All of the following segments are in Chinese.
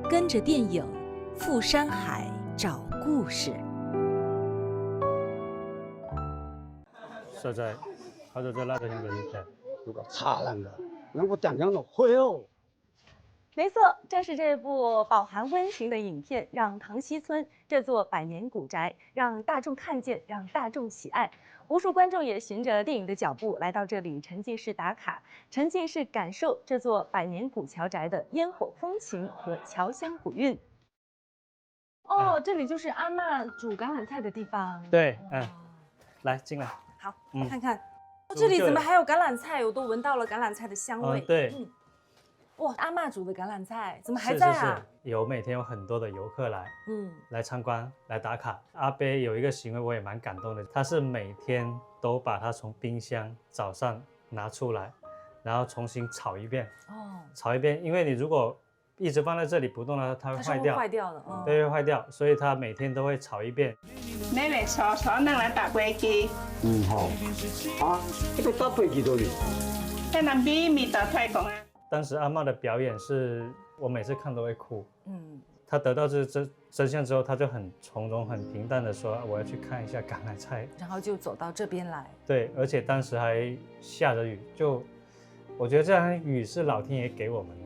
跟着电影赴山海找故事。實在我就在拉到香港一片，如果差人的，那我点样的会哦。没错，正是这部饱含温情的影片，让塘溪村这座百年古宅让大众看见，让大众喜爱。无数观众也循着电影的脚步来到这里沉浸式打卡，沉浸式感受这座百年古桥宅的烟火风情和桥香古韵。哦，这里就是阿嬷煮橄榄菜的地方。對，來進來。好，看看，这里怎么还有橄榄菜？我都闻到了橄榄菜的香味。对。哇，阿嬷煮的橄榄菜怎么还在啊？是，每天有很多的游客来，来参观，来打卡。阿伯有一个行为我也蛮感动的，他是每天都把它从冰箱早上拿出来，然后重新炒一遍。炒一遍，因为你如果一直放在这里不动了，它会坏掉。坏掉的，对，会坏掉，所以他每天都会炒一遍。你嚟坐坐，能嚟搭飛機。好。啊，这个搭飞机多哩。喺南邊咪搭泰國啊。当时阿嬷的表演是我每次看都会哭。她得到这真相之后，她就很从容、很平淡的说：“我要去看一下橄榄菜。”然后就走到这边来。对，而且当时还下着雨，我觉得这场雨是老天爷给我们的。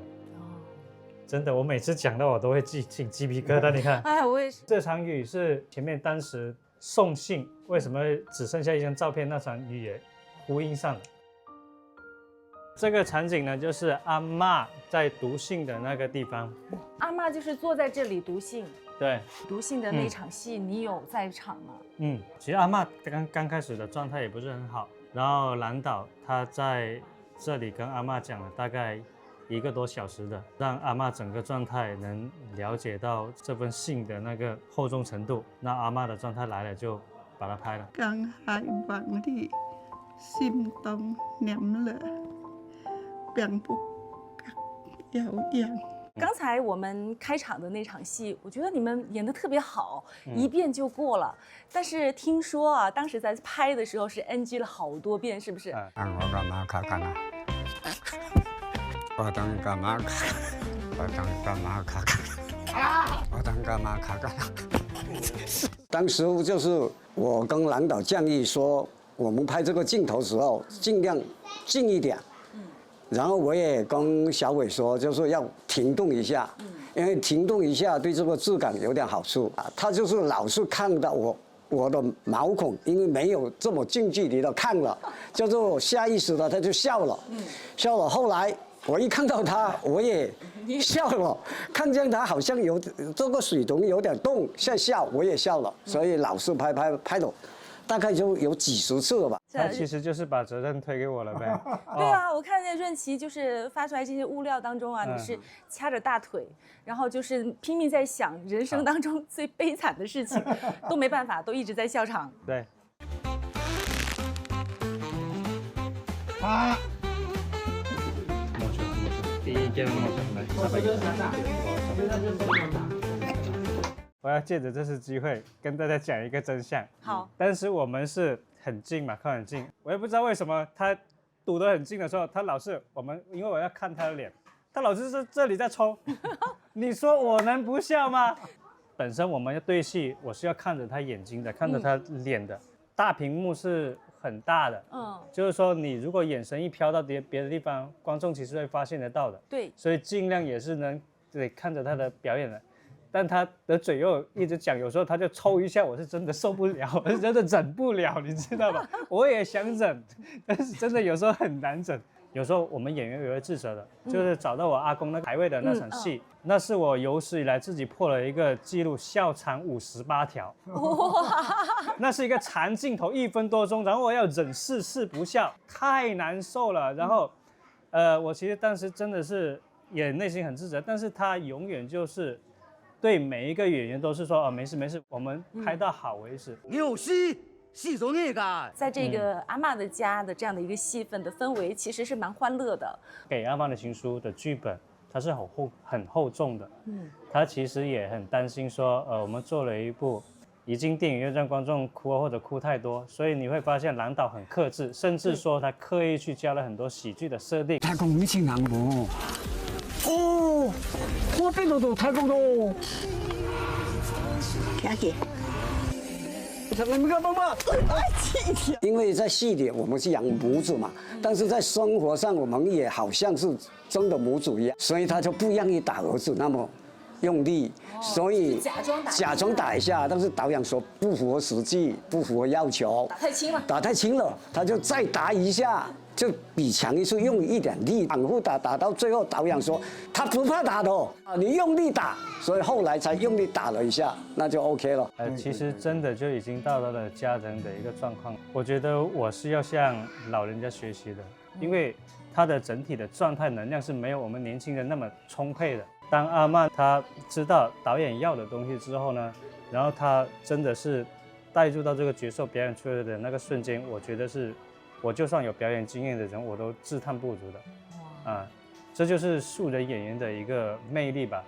真的，我每次讲到我都会起鸡皮疙瘩。你看，哎，我也是。这场雨是前面当时送信，为什么只剩下一张照片？那场雨也呼应上了。这个场景呢，就是阿嬷在读信的那个地方。阿嬷就是坐在这里读信。对，读信的那场戏，你有在场吗？其实阿嬷刚开始的状态也不是很好，然后蓝导他在这里跟阿嬷讲了大概1个多小时的，让阿嬷整个状态能了解到这封信的那个厚重程度。那阿嬷的状态来了，就把它拍了。江海望的心动念了。并不遥远。刚才我们开场的那场戏，我觉得你们演得特别好，一遍就过了。但是听说啊，当时在拍的时候是 NG 了好多遍，是不是？我干嘛卡卡啦？我当干嘛卡？我当干嘛卡卡？我当干嘛卡卡？当时就是我跟蓝导建议说，我们拍这个镜头时候尽量近一点。然后我也跟小伟说，就是要停动一下，因为停动一下对这个质感有点好处啊。他就是老是看到我的毛孔，因为没有这么近距离的看了，就是我下意识的他就笑了，笑了。后来我一看到他，我也笑了，看见他好像有这个水桶有点动，在笑，我也笑了，所以老是拍的。大概就有几十次了吧。他其实就是把责任推给我了呗。对啊，我看见润琪就是发出来这些物料当中啊，你是掐着大腿，然后就是拼命在想人生当中最悲惨的事情，都没办法，都一直在笑场。对。啊！第一件梦想来。我要借着这次机会跟大家讲一个真相。好，当时我们是很近嘛，靠很近。我也不知道为什么他堵得很近的时候，他老是因为我要看他的脸，他老是在这里在抽。你说我能不笑吗？本身我们要对戏，我是要看着他眼睛的，看着他脸的。大屏幕是很大的，就是说你如果眼神一飘到别的地方，观众其实会发现得到的。对，所以尽量也是得看着他的表演的。但他的嘴又一直讲，有时候他就抽一下，我是真的受不了，我是真的忍不了，你知道吧？我也想忍，但是真的有时候很难忍。有时候我们演员也会自责的，就是找到我阿公那个排位的那场戏，那是我有史以来自己破了一个记录，笑场58条。那是一个长镜头1分多钟，然后我要忍4次不笑，太难受了。然后，我其实当时真的是也内心很自责，但是他永远就是对每一个演员都是说没事没事，我们拍到好为止。有戏做那个，在这个阿嬷的家的这样的一个戏份的氛围，其实是蛮欢乐的。给阿嬷的情书的剧本，它是很厚重的。他其实也很担心说，我们做了一部一进电影院让观众哭或者哭太多，所以你会发现蓝导很克制，甚至说他刻意去加了很多喜剧的设定。太公不情人哦。我变到都太公咯。听见？他们干嘛嘛？因为在戏里我们是养母猪嘛，但是在生活上我们也好像是真的母猪一样，所以他就不愿意打儿子那么用力，所以假装打一下，但是导演说不符合实际，不符合要求，打太轻了，他就再打一下。就比强一次，用一点力反复打，打到最后导演说他不怕打的啊，你用力打，所以后来才用力打了一下，那就 OK 了。其实真的就已经到了家人的一个状况，我觉得我是要向老人家学习的，因为他的整体的状态能量是没有我们年轻人那么充沛的。当阿曼他知道导演要的东西之后呢，然后他真的是带入到这个角色表演出来的那个瞬间，我觉得是。我就算有表演经验的人，我都自叹不如的，这就是素人演员的一个魅力吧。